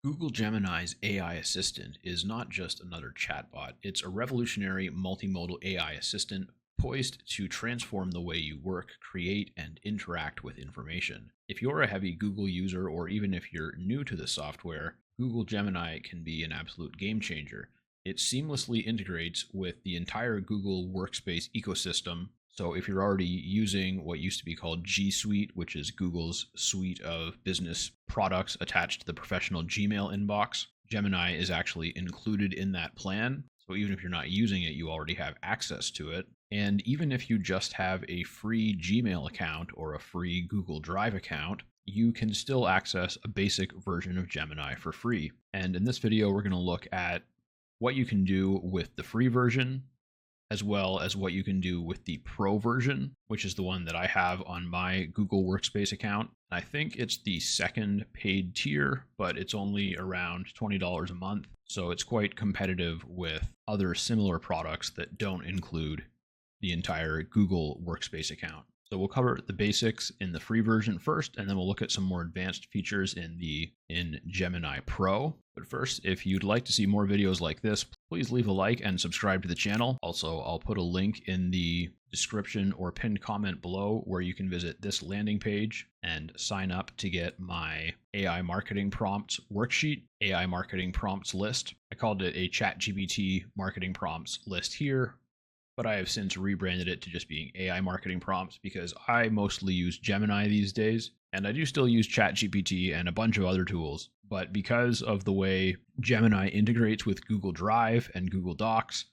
Google Gemini's AI assistant is not just another chatbot, it's a revolutionary multimodal AI assistant poised to transform the way you work, create, and interact with information. If you're a heavy Google user, or even if you're new to the software, Google Gemini can be an absolute game changer. It seamlessly integrates with the entire Google Workspace ecosystem. So if you're already using what used to be called G Suite, which is Google's suite of business products attached to the professional Gmail inbox, Gemini is actually included in that plan. So even if you're not using it, you already have access to it. And even if you just have a free Gmail account or a free Google Drive account, you can still access a basic version of Gemini for free. And in this video, we're going to look at what you can do with the free version, as well as what you can do with the Pro version, which is the one that I have on my Google Workspace account. I think it's the second paid tier, but it's only around $20 a month. So it's quite competitive with other similar products that don't include the entire Google Workspace account. So we'll cover the basics in the free version first, and then we'll look at some more advanced features in Gemini Pro. But first, if you'd like to see more videos like this, please leave a like and subscribe to the channel. Also, I'll put a link in the description or pinned comment below where you can visit this landing page and sign up to get my AI marketing prompts worksheet, AI marketing prompts list. I called it a ChatGPT marketing prompts list here, but I have since rebranded it to just being AI marketing prompts because I mostly use Gemini these days, and I do still use ChatGPT and a bunch of other tools. But because of the way Gemini integrates with Google Drive and Google Docs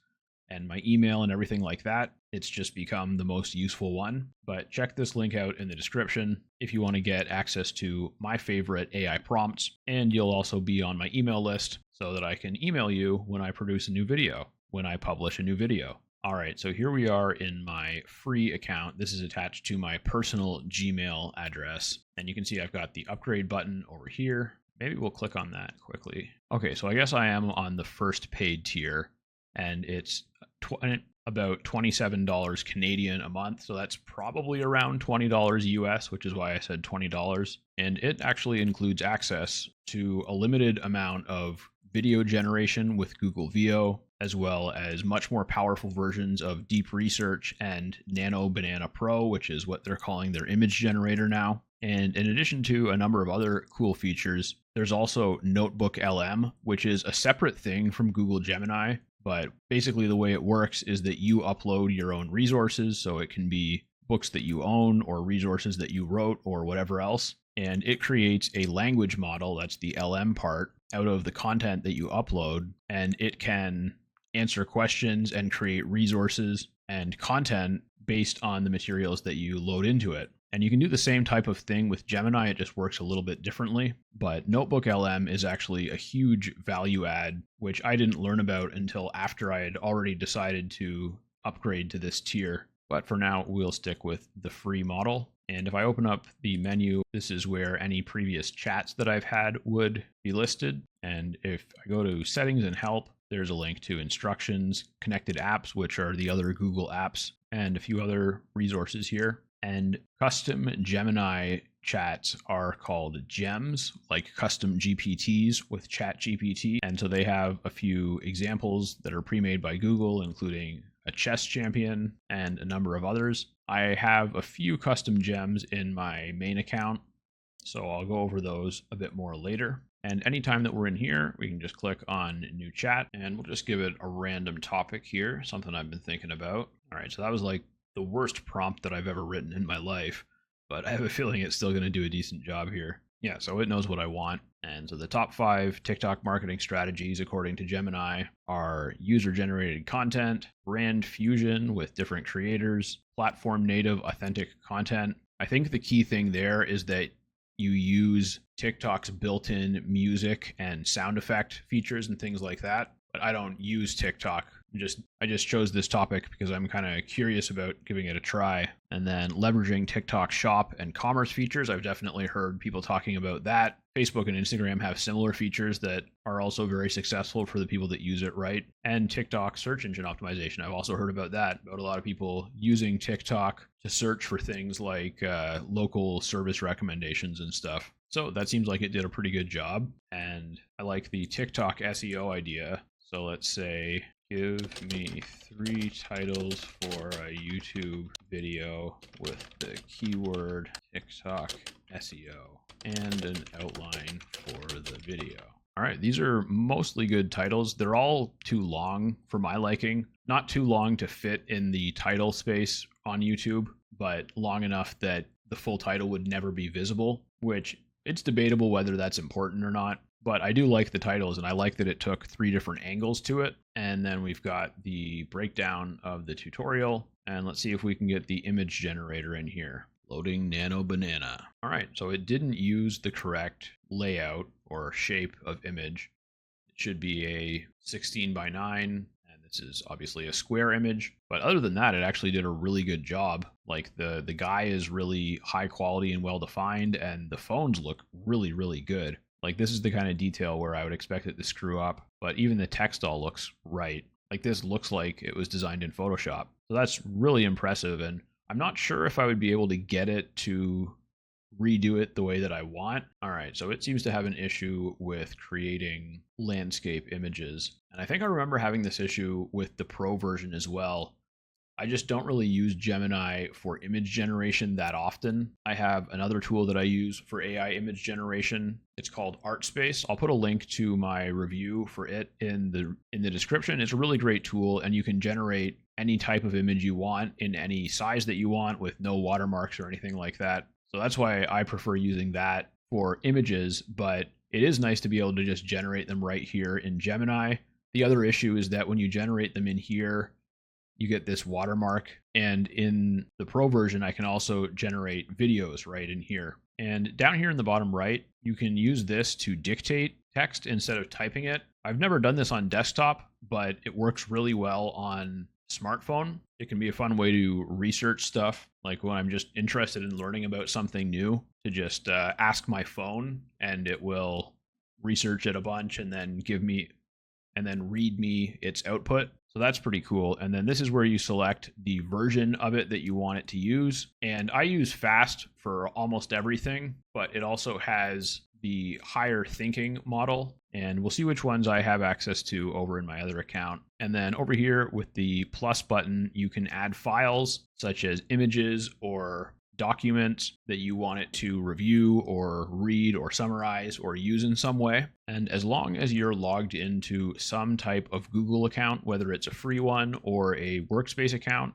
and my email and everything like that, it's just become the most useful one. But check this link out in the description if you want to get access to my favorite AI prompts, and you'll also be on my email list so that I can email you when I produce a new video, when I publish a new video. All right, so here we are in my free account. This is attached to my personal Gmail address, and you can see I've got the upgrade button over here. Maybe we'll click on that quickly. Okay, so I guess I am on the first paid tier, and it's about $27 Canadian a month, so that's probably around $20 US, which is why I said $20. And it actually includes access to a limited amount of video generation with Google VO, as well as much more powerful versions of Deep Research and Nano Banana Pro, which is what they're calling their image generator now. And in addition to a number of other cool features, there's also Notebook LM, which is a separate thing from Google Gemini. But basically the way it works is that you upload your own resources, so it can be books that you own or resources that you wrote or whatever else. And it creates a language model, that's the LM part, out of the content that you upload, and it can answer questions and create resources and content based on the materials that you load into it. And you can do the same type of thing with Gemini, it just works a little bit differently. But Notebook LM is actually a huge value add, which I didn't learn about until after I had already decided to upgrade to this tier. But for now, we'll stick with the free model. And if I open up the menu, this is where any previous chats that I've had would be listed. And if I go to settings and help, there's a link to instructions, connected apps, which are the other Google apps, and a few other resources here. And custom Gemini chats are called gems, like custom GPTs with ChatGPT. And so they have a few examples that are pre-made by Google, including a chess champion and a number of others. I have a few custom gems in my main account, so I'll go over those a bit more later. And anytime that we're in here, we can just click on new chat, and we'll just give it a random topic here, something I've been thinking about. All right, so that was like the worst prompt that I've ever written in my life, but I have a feeling it's still going to do a decent job here. Yeah, so it knows what I want. And so the top 5 TikTok marketing strategies, according to Gemini, are user-generated content, brand fusion with different creators, platform-native authentic content. I think the key thing there is that you use TikTok's built-in music and sound effect features and things like that. But I don't use TikTok. I just chose this topic because I'm kind of curious about giving it a try. And then leveraging TikTok shop and commerce features. I've definitely heard people talking about that. Facebook and Instagram have similar features that are also very successful for the people that use it right. And TikTok search engine optimization. I've also heard about that, about a lot of people using TikTok to search for things like local service recommendations and stuff. So that seems like it did a pretty good job. And I like the TikTok SEO idea. So let's say, give me 3 titles for a YouTube video with the keyword TikTok SEO and an outline for the video. All right, these are mostly good titles. They're all too long for my liking. Not too long to fit in the title space on YouTube, but long enough that the full title would never be visible, which it's debatable whether that's important or not. But I do like the titles, and I like that it took 3 different angles to it. And then we've got the breakdown of the tutorial. And let's see if we can get the image generator in here. Loading Nano Banana. All right, so it didn't use the correct layout or shape of image. It should be a 16 by 9, and this is obviously a square image. But other than that, it actually did a really good job. Like the guy is really high quality and well defined, and the phones look really, really good. Like this is the kind of detail where I would expect it to screw up, but even the text all looks right. Like this looks like it was designed in Photoshop. So that's really impressive, and I'm not sure if I would be able to get it to redo it the way that I want. All right, so it seems to have an issue with creating landscape images. And I think I remember having this issue with the Pro version as well. I just don't really use Gemini for image generation that often. I have another tool that I use for AI image generation. It's called ArtSpace. I'll put a link to my review for it in the description. It's a really great tool, and you can generate any type of image you want in any size that you want with no watermarks or anything like that. So that's why I prefer using that for images, but it is nice to be able to just generate them right here in Gemini. The other issue is that when you generate them in here, you get this watermark, and in the Pro version, I can also generate videos right in here. And down here in the bottom right, you can use this to dictate text instead of typing it. I've never done this on desktop, but it works really well on smartphone. It can be a fun way to research stuff, like when I'm just interested in learning about something new, to just ask my phone, and it will research it a bunch and then read me its output. So that's pretty cool. And then this is where you select the version of it that you want it to use. And I use fast for almost everything, but it also has the higher thinking model. And we'll see which ones I have access to over in my other account. And then over here with the plus button, you can add files such as images or documents that you want it to review or read or summarize or use in some way. And as long as you're logged into some type of Google account, whether it's a free one or a workspace account,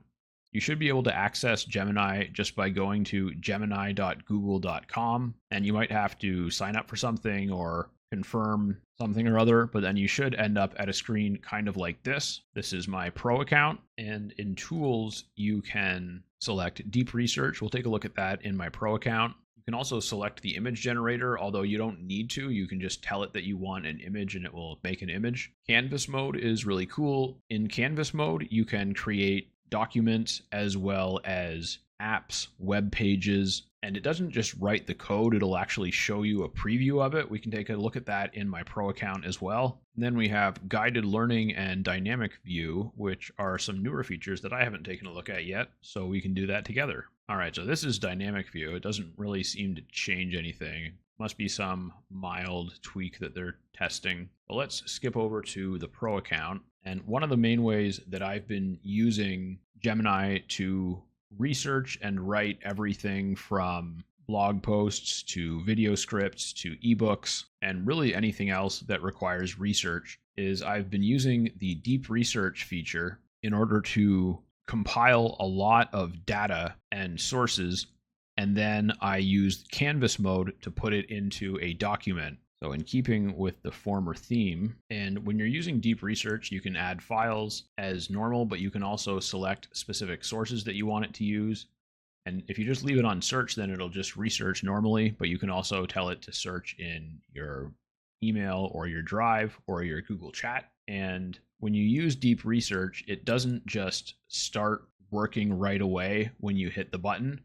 you should be able to access Gemini just by going to gemini.google.com. And you might have to sign up for something or confirm something or other, but then you should end up at a screen kind of like this. This is my Pro account, and in Tools, you can select Deep Research. We'll take a look at that in my Pro account. You can also select the image generator, although you don't need to. You can just tell it that you want an image and it will make an image. Canvas mode is really cool. In Canvas mode, you can create documents as well as apps, web pages, and it doesn't just write the code, it'll actually show you a preview of it. We can take a look at that in my Pro account as well. And then we have guided learning and dynamic view, which are some newer features that I haven't taken a look at yet, so we can do that together. All right, so this is dynamic view. It doesn't really seem to change anything. Must be some mild tweak that they're testing. But let's skip over to the Pro account. And one of the main ways that I've been using Gemini to research and write everything from blog posts to video scripts to ebooks and really anything else that requires research is I've been using the deep research feature in order to compile a lot of data and sources, and then I used Canvas mode to put it into a document. So in keeping with the former theme, and when you're using deep research, you can add files as normal, but you can also select specific sources that you want it to use. And if you just leave it on search, then it'll just research normally, but you can also tell it to search in your email or your Drive or your Google Chat. And when you use deep research, it doesn't just start working right away when you hit the button.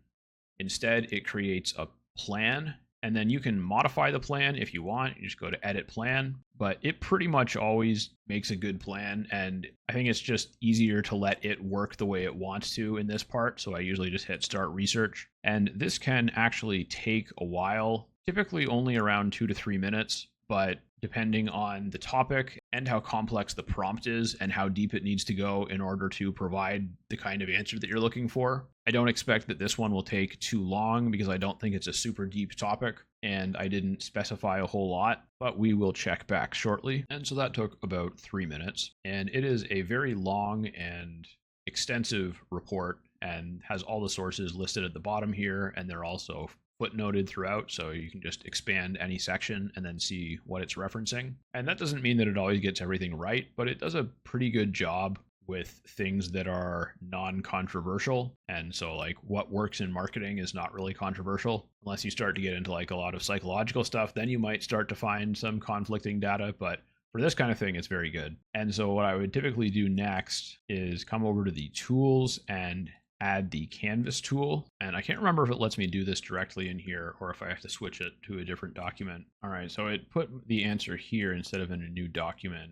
Instead, it creates a plan, and then you can modify the plan if you want. You just go to edit plan, but it pretty much always makes a good plan. And I think it's just easier to let it work the way it wants to in this part. So I usually just hit start research. And this can actually take a while typically only around 2 to 3 minutes, but depending on the topic and how complex the prompt is and how deep it needs to go in order to provide the kind of answer that you're looking for. I don't expect that this one will take too long because I don't think it's a super deep topic and I didn't specify a whole lot, but we will check back shortly. And so that took about 3 minutes, and it is a very long and extensive report and has all the sources listed at the bottom here, and they're also footnoted throughout, so you can just expand any section and then see what it's referencing. And that doesn't mean that it always gets everything right, but it does a pretty good job with things that are non-controversial. And so like what works in marketing is not really controversial unless you start to get into like a lot of psychological stuff. Then you might start to find some conflicting data, but for this kind of thing, it's very good. And so what I would typically do next is come over to the tools and add the canvas tool. And I can't remember if it lets me do this directly in here or if I have to switch it to a different document. All right, so it put the answer here instead of in a new document.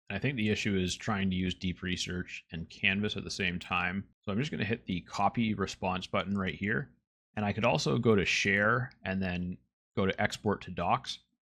And I think the issue is trying to use deep research and canvas at the same time. So I'm just going to hit the copy response button right here. And I could also go to share and then go to export to docs.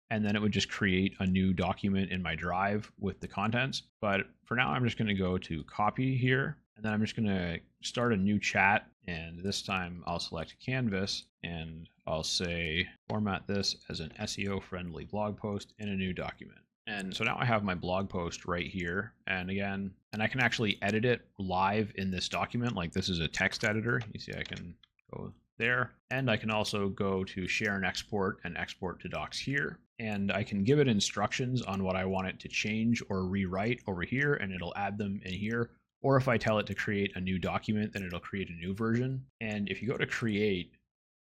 And then it would just create a new document in my drive with the contents. But for now, I'm just going to go to copy here. And then I'm just going to start a new chat. And this time I'll select Canvas and I'll say format this as an SEO friendly blog post in a new document. And so now I have my blog post right here. And again, and I can actually edit it live in this document. Like this is a text editor. You see, I can go there. And I can also go to share and export to docs here. And I can give it instructions on what I want it to change or rewrite over here, and it'll add them in here. Or if I tell it to create a new document, then it'll create a new version. And if you go to create,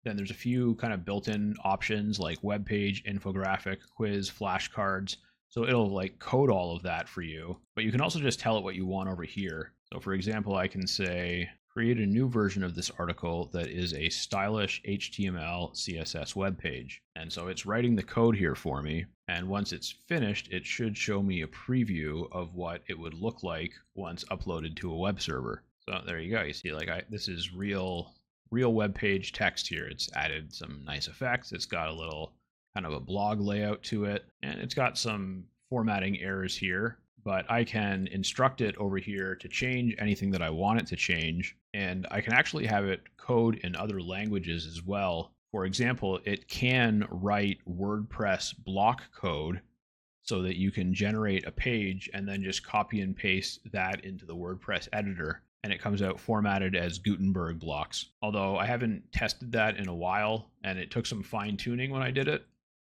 then there's a few kind of built-in options like web page, infographic, quiz, flashcards. So it'll like code all of that for you, but you can also just tell it what you want over here. So for example, I can say, create a new version of this article that is a stylish HTML CSS web page. And so it's writing the code here for me. And once it's finished, it should show me a preview of what it would look like once uploaded to a web server. So there you go. You see, like this is real web page text here. It's added some nice effects. It's got a little kind of a blog layout to it, and it's got some formatting errors here, but I can instruct it over here to change anything that I want it to change. And I can actually have it code in other languages as well. For example, it can write WordPress block code so that you can generate a page and then just copy and paste that into the WordPress editor. And it comes out formatted as Gutenberg blocks. Although I haven't tested that in a while, and it took some fine tuning when I did it.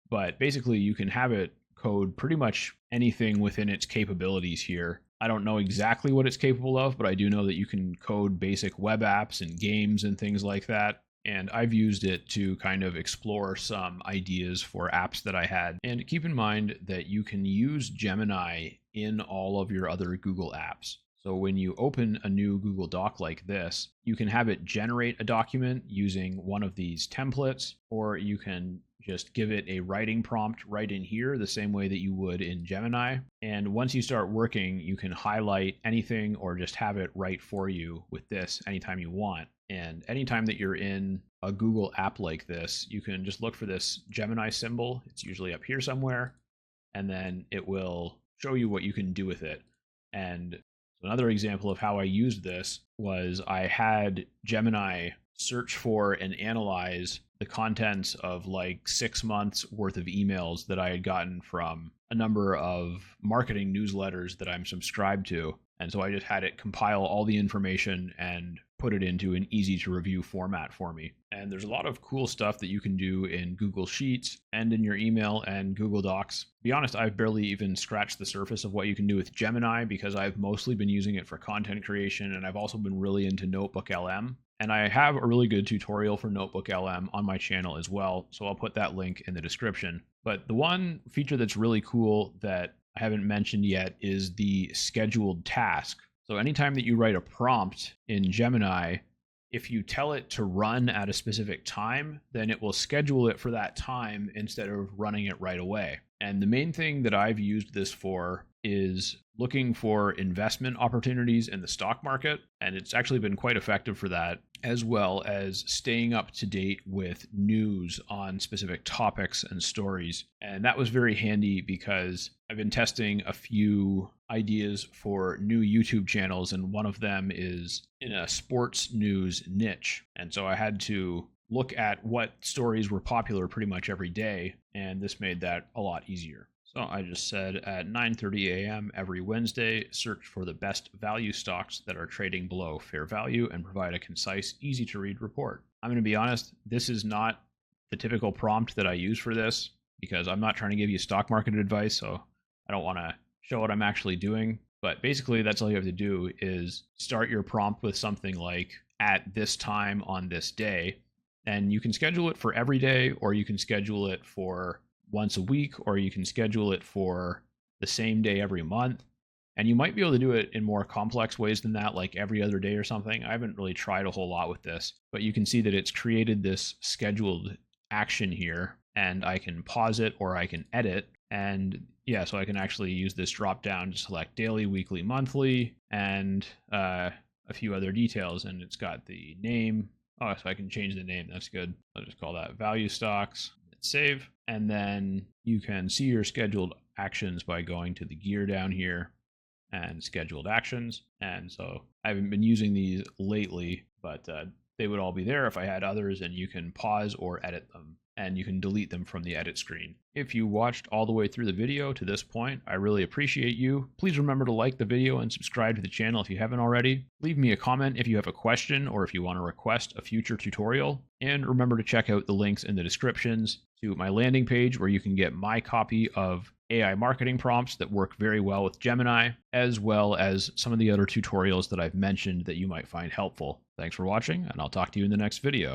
But basically, you can have it code pretty much anything within its capabilities here. I don't know exactly what it's capable of, but I do know that you can code basic web apps and games and things like that. And I've used it to kind of explore some ideas for apps that I had. And keep in mind that you can use Gemini in all of your other Google apps. So when you open a new Google Doc like this, you can have it generate a document using one of these templates, or you can just give it a writing prompt right in here, the same way that you would in Gemini. And once you start working, you can highlight anything or just have it write for you with this anytime you want. And anytime that you're in a Google app like this, you can just look for this Gemini symbol. It's usually up here somewhere, and then it will show you what you can do with it. And another example of how I used this was I had Gemini search for and analyze the contents of like 6 months worth of emails that I had gotten from a number of marketing newsletters that I'm subscribed to. And so I just had it compile all the information and put it into an easy to review format for me. And there's a lot of cool stuff that you can do in Google Sheets and in your email and Google Docs. To be honest, I've barely even scratched the surface of what you can do with Gemini because I've mostly been using it for content creation, and I've also been really into Notebook LM. And I have a really good tutorial for Notebook LM on my channel as well, so I'll put that link in the description. But the one feature that's really cool that I haven't mentioned yet is the scheduled task. So anytime that you write a prompt in Gemini, if you tell it to run at a specific time, then it will schedule it for that time instead of running it right away. And the main thing that I've used this for is looking for investment opportunities in the stock market. And it's actually been quite effective for that. as well as staying up to date with news on specific topics and stories. And that was very handy because I've been testing a few ideas for new YouTube channels, and one of them is in a sports news niche. And so I had to look at what stories were popular pretty much every day, and this made that a lot easier. So I just said at 9:30 a.m. every Wednesday, search for the best value stocks that are trading below fair value and provide a concise, easy to read report. I'm going to be honest, this is not the typical prompt that I use for this because I'm not trying to give you stock market advice, so I don't want to show what I'm actually doing. But basically, that's all you have to do is start your prompt with something like at this time on this day, and you can schedule it for every day, or you can schedule it for once a week, or you can schedule it for the same day every month. And you might be able to do it in more complex ways than that, like every other day or something. I haven't really tried a whole lot with this, but you can see that it's created this scheduled action here, and I can pause it or I can edit. And yeah, so I can actually use this drop down to select daily, weekly, monthly, and a few other details. And it's got the name. Oh, so I can change the name. That's good. I'll just call that value stocks. Save, and then you can see your scheduled actions by going to the gear down here and scheduled actions. And so I haven't been using these lately, but they would all be there if I had others, and you can pause or edit them, and you can delete them from the edit screen. If you watched all the way through the video to this point, I really appreciate you. Please remember to like the video and subscribe to the channel if you haven't already. Leave me a comment if you have a question or if you want to request a future tutorial. And remember to check out the links in the descriptions to my landing page where you can get my copy of AI marketing prompts that work very well with Gemini, as well as some of the other tutorials that I've mentioned that you might find helpful. Thanks for watching, and I'll talk to you in the next video.